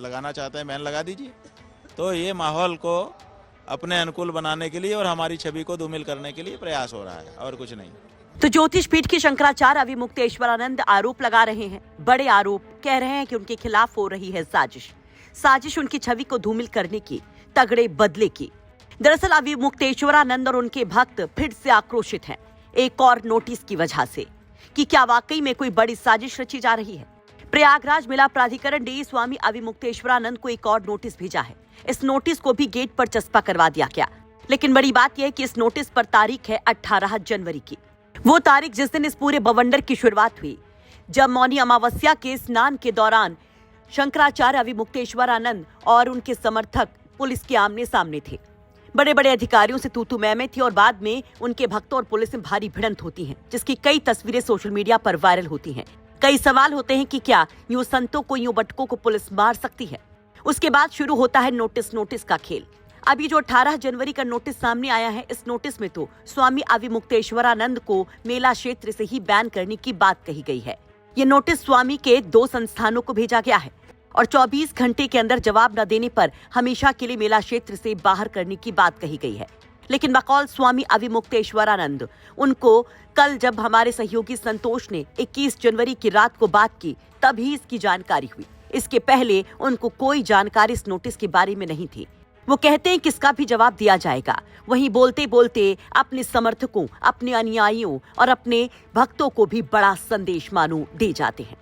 लगाना चाहते हैं बैन लगा दीजिए। तो ये माहौल को अपने अनुकूल बनाने के लिए और हमारी छवि को धूमिल करने के लिए प्रयास हो रहा है और कुछ नहीं। तो ज्योतिष पीठ के शंकराचार्य अविमुक्तेश्वरानंद आरोप लगा रहे हैं, बड़े आरोप। कह रहे हैं कि उनके खिलाफ हो रही है साजिश उनकी छवि को धूमिल करने की, तगड़े बदले की। दरअसल अविमुक्तेश्वरानंद और उनके भक्त फिर से आक्रोशित हैं, एक और नोटिस की वजह से, कि क्या वाकई में कोई बड़ी साजिश रची जा रही है। प्रयागराज मेला प्राधिकरण ने स्वामी अविमुक्तेश्वरानंद को एक और नोटिस भेजा है। इस नोटिस को भी गेट पर चस्पा करवा दिया गया। लेकिन बड़ी बात यह है कि इस नोटिस पर तारीख है 18 जनवरी की, वो तारीख जिस दिन इस पूरे बवंडर की शुरुआत हुई, जब मौनी अमावस्या के स्नान के दौरान शंकराचार्य अविमुक्तेश्वरानंद और उनके समर्थक पुलिस के आमने सामने थे। बड़े बड़े अधिकारियों से तू मैं में थी और बाद में उनके भक्तों और पुलिस में भारी भिड़ंत होती है, जिसकी कई तस्वीरें सोशल मीडिया पर वायरल होती हैं। कई सवाल होते हैं कि क्या यूं संतों को, यूं बटकों को पुलिस मार सकती है। उसके बाद शुरू होता है नोटिस का खेल। अभी जो 18 जनवरी का नोटिस सामने आया है, इस नोटिस में तो स्वामी अविमुक्तेश्वरानंद को मेला क्षेत्र से ही बैन करने की बात कही गई है। ये नोटिस स्वामी के 2 संस्थानों को भेजा गया है और 24 घंटे के अंदर जवाब न देने पर हमेशा के लिए मेला क्षेत्र से बाहर करने की बात कही गई है। लेकिन बकौल स्वामी अविमुक्तेश्वरानंद, उनको कल जब हमारे सहयोगी संतोष ने 21 जनवरी की रात को बात की, तभी इसकी जानकारी हुई। इसके पहले उनको कोई जानकारी इस नोटिस के बारे में नहीं थी। वो कहते हैं किसका भी जवाब दिया जाएगा। वहीं बोलते बोलते अपने समर्थकों, अपने अनुयायियों और अपने भक्तों को भी बड़ा संदेश मानो दे जाते हैं।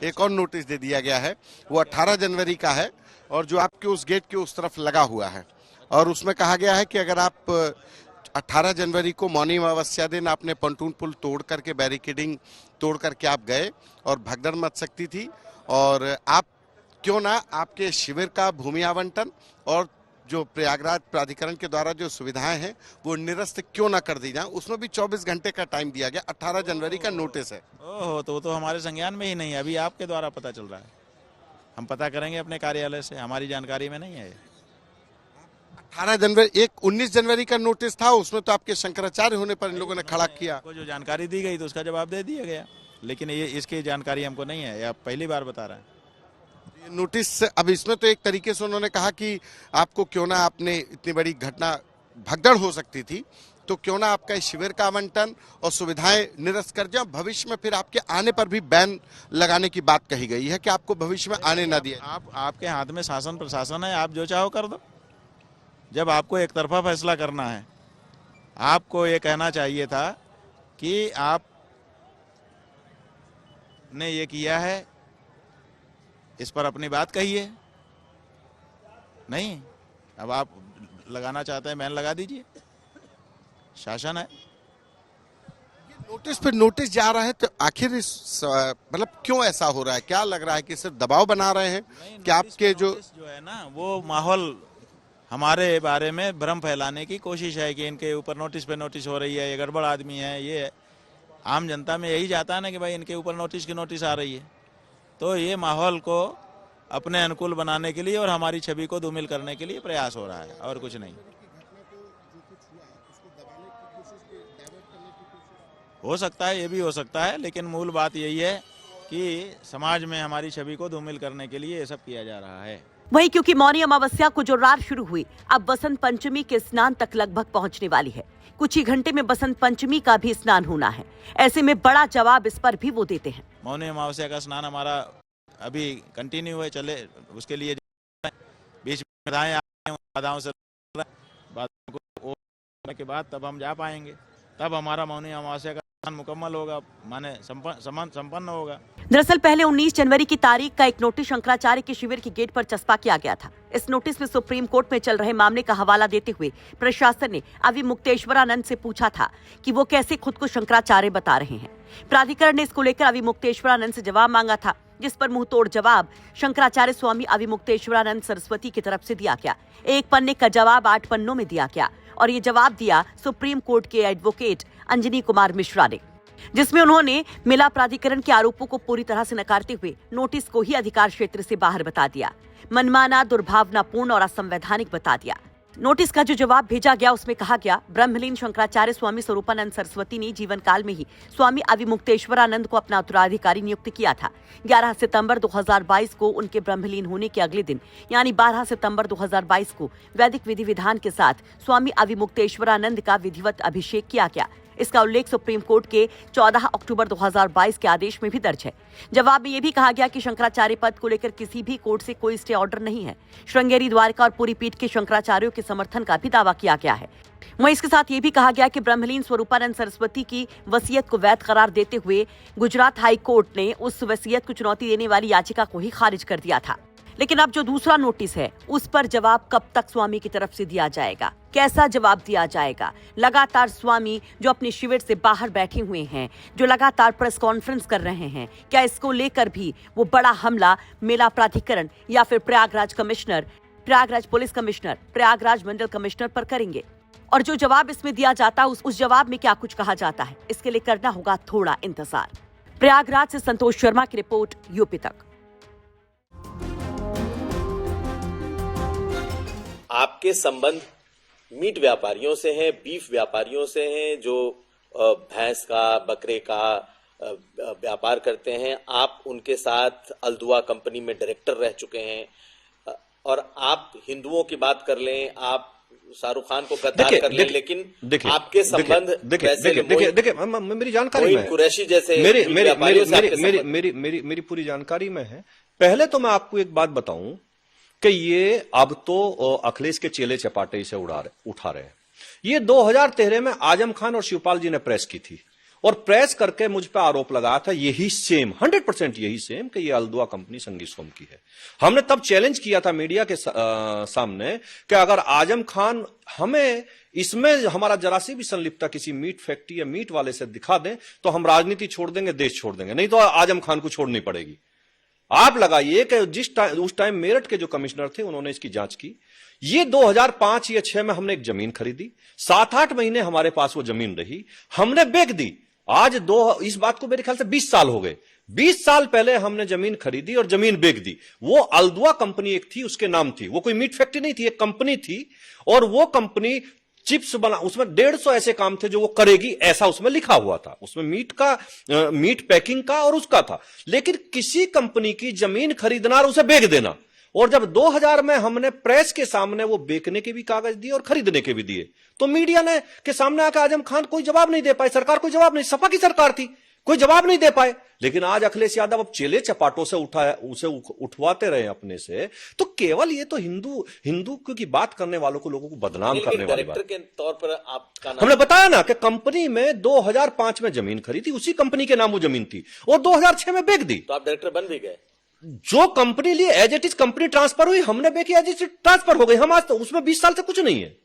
एक और नोटिस दे दिया गया है, वो 18 जनवरी का है और जो आपके उस गेट के उस तरफ लगा हुआ है, और उसमें कहा गया है कि अगर आप 18 जनवरी को मौनी अमावस्या दिन आपने पंटून पुल तोड़ करके, बैरिकेडिंग तोड़ करके आप गए और भगदड़ मच सकती थी, और आप क्यों ना आपके शिविर का भूमि आवंटन और जो प्रयागराज प्राधिकरण के द्वारा जो सुविधाएं हैं वो निरस्त क्यों ना कर दी जाए। उसमें भी 24 घंटे का टाइम दिया गया। 18 जनवरी का नोटिस है। ओहो, तो हमारे संज्ञान में ही नहीं है, अभी आपके द्वारा पता चल रहा है। हम पता करेंगे अपने कार्यालय से, हमारी जानकारी में नहीं है। 18 जनवरी, एक 19 जनवरी का नोटिस था, उसमें तो आपके शंकराचार्य होने पर इन लोगों ने खड़ा किया। जो जानकारी दी गई तो उसका जवाब दे दिया गया, लेकिन ये इसकी जानकारी हमको नहीं है, आप पहली बार बता रहे हैं। नोटिस अब इसमें तो एक तरीके से उन्होंने कहा कि आपको क्यों ना, आपने इतनी बड़ी घटना, भगदड़ हो सकती थी, तो क्यों ना आपका शिविर का आवंटन और सुविधाएं निरस्त कर जाए। भविष्य में फिर आपके आने पर भी बैन लगाने की बात कही गई है कि आपको भविष्य में आने ना दिया। आपके हाथ में शासन प्रशासन है, आप जो चाहो कर दो। जब आपको एक तरफा फैसला करना है, आपको ये कहना चाहिए था कि आप ने ये किया है, इस पर अपनी बात कहिए। नहीं, अब आप लगाना चाहते हैं बैन लगा दीजिए, शासन है। नोटिस पे नोटिस जा रहा है, तो आखिर इस मतलब क्यों ऐसा हो रहा है? क्या लग रहा है कि सिर्फ दबाव बना रहे हैं कि आपके जो है ना, वो माहौल हमारे बारे में भ्रम फैलाने की कोशिश है कि इनके ऊपर नोटिस पे नोटिस हो रही है, ये गड़बड़ आदमी है। ये आम जनता में यही जाता है ना कि भाई इनके ऊपर नोटिस की नोटिस आ रही है। तो ये माहौल को अपने अनुकूल बनाने के लिए और हमारी छवि को धूमिल करने के लिए प्रयास हो रहा है और कुछ नहीं। हो सकता है, ये भी हो सकता है, लेकिन मूल बात यही है कि समाज में हमारी छवि को धूमिल करने के लिए ये सब किया जा रहा है। वही क्योंकि मौनी अमावस्या को जो रात शुरू हुई, अब बसंत पंचमी के स्नान तक लगभग पहुंचने वाली है। कुछ ही घंटे में बसंत पंचमी का भी स्नान होना है। ऐसे में बड़ा जवाब इस पर भी वो देते हैं। मौनी अमावस्या का स्नान हमारा अभी कंटिन्यू है, चले, उसके लिए बीच में बाधाओं से के बाद तब हम जा पाएंगे, तब हमारा मौनी अमावस्या का स्नान मुकम्मल होगा, माने संपन्न होगा। दरअसल पहले 19 जनवरी की तारीख का एक नोटिस शंकराचार्य के शिविर के गेट पर चस्पा किया गया था। इस नोटिस में सुप्रीम कोर्ट में चल रहे मामले का हवाला देते हुए प्रशासन ने अविमुक्तेश्वरानंद से पूछा था कि वो कैसे खुद को शंकराचार्य बता रहे हैं। प्राधिकरण ने इसको लेकर अविमुक्तेश्वरानंद से जवाब मांगा था, जिस पर मुंह तोड़ जवाब शंकराचार्य स्वामी अविमुक्तेश्वरानंद सरस्वती की तरफ से दिया गया। 1 पन्ने का जवाब 8 पन्नों में दिया गया और ये जवाब दिया सुप्रीम कोर्ट के एडवोकेट अंजनी कुमार मिश्रा ने, जिसमें उन्होंने मेला प्राधिकरण के आरोपों को पूरी तरह से नकारते हुए नोटिस को ही अधिकार क्षेत्र से बाहर बता दिया, मनमाना, दुर्भावनापूर्ण और असंवैधानिक बता दिया। नोटिस का जो जवाब भेजा गया उसमें कहा गया, ब्रह्मलीन शंकराचार्य स्वामी स्वरूपानंद सरस्वती ने जीवन काल में ही स्वामी अविमुक्तेश्वरानंद को अपना उत्तराधिकारी नियुक्त किया था। 11 सितंबर 2022 को उनके ब्रह्मलीन होने के अगले दिन यानी 12 सितंबर 2022 को वैदिक विधि विधान के साथ स्वामी अविमुक्तेश्वरानंद का विधिवत अभिषेक किया गया। इसका उल्लेख सुप्रीम कोर्ट के 14 अक्टूबर 2022 के आदेश में भी दर्ज है। जवाब में यह भी कहा गया कि शंकराचार्य पद को लेकर किसी भी कोर्ट से कोई स्टे ऑर्डर नहीं है। श्रृंगेरी, द्वारका और पूरी पीठ के शंकराचार्यों के समर्थन का भी दावा किया गया है। वहीं इसके साथ ये भी कहा गया कि ब्रह्मलीन स्वरूपानंद सरस्वती की वसीयत को वैध करार देते हुए गुजरात हाई कोर्ट ने उस वसीयत को चुनौती देने वाली याचिका को ही खारिज कर दिया था। लेकिन अब जो दूसरा नोटिस है उस पर जवाब कब तक स्वामी की तरफ से दिया जाएगा, कैसा जवाब दिया जाएगा? लगातार स्वामी जो अपने शिविर से बाहर बैठे हुए हैं, जो लगातार प्रेस कॉन्फ्रेंस कर रहे हैं, क्या इसको लेकर भी वो बड़ा हमला मेला प्राधिकरण या फिर Prayagraj commissioner, Prayagraj police commissioner, Prayagraj मंडल कमिश्नर पर करेंगे? और जो जवाब इसमें दिया जाता उस जवाब में क्या कुछ कहा जाता है, इसके लिए करना होगा थोड़ा इंतजार। प्रयागराज से संतोष शर्मा की रिपोर्ट, यूपी तक। आपके संबंध मीट व्यापारियों से हैं, बीफ व्यापारियों से हैं, जो भैंस का, बकरे का व्यापार करते हैं। आप उनके साथ अल्दुआ कंपनी में डायरेक्टर रह चुके हैं। और आप हिंदुओं की बात कर लें, आप शाहरुख खान को गद्दार कर लें, लेकिन आपके संबंध देखिए मेरी जानकारी में कुरैशी जैसे मेरी पूरी जानकारी में है। पहले तो मैं आपको एक बात बताऊं कि ये अब तो अखिलेश के चेले चपाटे इसे उठा रहे हैं। ये 2013 में आजम खान और शिवपाल जी ने प्रेस की थी और प्रेस करके मुझ पर आरोप लगाया था यही सेम 100% यही सेम कि ये अल्दुआ कंपनी संगी सोम की है। हमने तब चैलेंज किया था मीडिया के सामने कि अगर आजम खान हमें इसमें हमारा जरा सी भी संलिप्तता किसी मीट फैक्ट्री या मीट वाले से दिखा दें तो हम राजनीति छोड़ देंगे, देश छोड़ देंगे, नहीं तो आजम खान को छोड़नी पड़ेगी। आप लगाइए कि उस टाइम मेरठ के जो कमिश्नर थे उन्होंने इसकी जांच की। ये 2005 या 6 में हमने एक जमीन खरीदी, 7-8 महीने हमारे पास वो जमीन रही, हमने बेच दी। आज इस बात को मेरे ख्याल से 20 साल हो गए। 20 साल पहले हमने जमीन खरीदी और जमीन बेच दी। वो अल्दुआ कंपनी एक थी, उसके नाम थी, वो कोई मीट फैक्ट्री नहीं थी, एक कंपनी थी। और वो कंपनी चिप्स बना, उसमें 150 ऐसे काम थे जो वो करेगी, ऐसा उसमें लिखा हुआ था। उसमें मीट पैकिंग का और उसका था। लेकिन किसी कंपनी की जमीन खरीदना और उसे बेच देना, और जब 2000 में हमने प्रेस के सामने वो बेचने के भी कागज दिए और खरीदने के भी दिए, तो मीडिया ने के सामने आकर आजम खान कोई जवाब नहीं दे पाए, सरकार कोई जवाब नहीं, सपा की सरकार थी, कोई जवाब नहीं दे पाए। लेकिन आज अखिलेश यादव अब चेले चपाटों से उसे उठवाते रहे अपने से, तो केवल ये तो हिंदू की बात करने वालों को, लोगों को बदनाम करने वाली बात। के तौर पर आपका नाम, हमने बताया ना कि कंपनी में 2005 में जमीन खरीदी, उसी कंपनी के नाम वो जमीन थी, और 2006 में बेच दी। तो आप डायरेक्टर बन भी गए। जो कंपनी लिए as it is company transfer हुई, हमने बेची एज इट इज ट्रांसफर हो गई। हम आज तो उसमें 20 साल से कुछ नहीं है।